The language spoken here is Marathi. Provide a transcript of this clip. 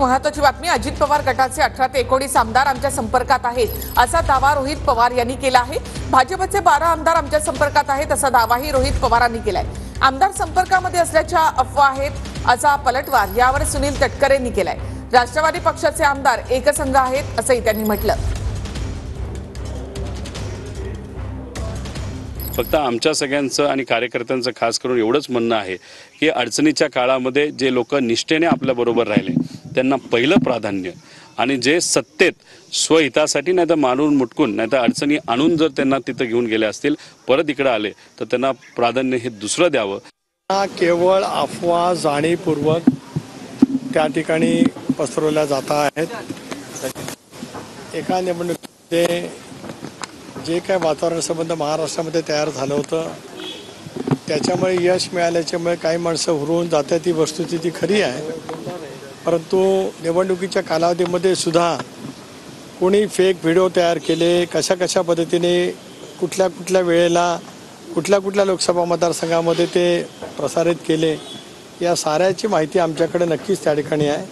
महत्वाची बातमी, अजित पवार गटाचे 18 ते 19 आमदार आमच्या संपर्कात आहेत असा दावा रोहित पवार यांनी केला आहे। भाजपचे 12 आमदार आमच्या संपर्कात आहेत असा दावाही रोहित पवारांनी केलाय। आमदार संपर्कामध्ये असल्याच्या अफवा आहेत असा पलटवार यावर सुनील तटकरेंनी केलाय। राष्ट्रवादी पक्षाचे आमदार एकसंघ आहेत असंही त्यांनी म्हटलं। फक्त आमच्या सगळ्यांचं आणि कार्यकर्त्यांचं खास करून एवढंच म्हणणं आहे की अडचणीच्या काळामध्ये जे लोक निष्ठेने आपल्या बरोबर राहिले त्यांना पहिलं प्राधान्य, आणि जे सत्तेत स्वहितासाठी नाही तर मारून मुटकून नाही तर अडचणी आणून जर त्यांना तिथं घेऊन गेले असतील, परत इकडे आले तर त्यांना प्राधान्य हे दुसरं द्यावं। केवळ अफवा जाणीवपूर्वक त्या ठिकाणी पसरवल्या जात आहेत। एका निवडणुकीमध्ये जे काय वातावरण संबंध महाराष्ट्रामध्ये तयार झालं होतं त्याच्यामुळे यश मिळाल्याच्यामुळे काही माणसं हुरळून जातात, ती वस्तुस्थिती खरी आहे। परंतु निवडणुकीच्या कालावधीमध्ये सुद्धा कोणी फेक व्हिडिओ तयार केले, कशा पद्धतीने कुठल्या वेळेला कुठल्या लोकसभा मतदारसंघामध्ये ते प्रसारित केले, या साऱ्याची माहिती आमच्याकडे नक्कीच त्या ठिकाणी आहे।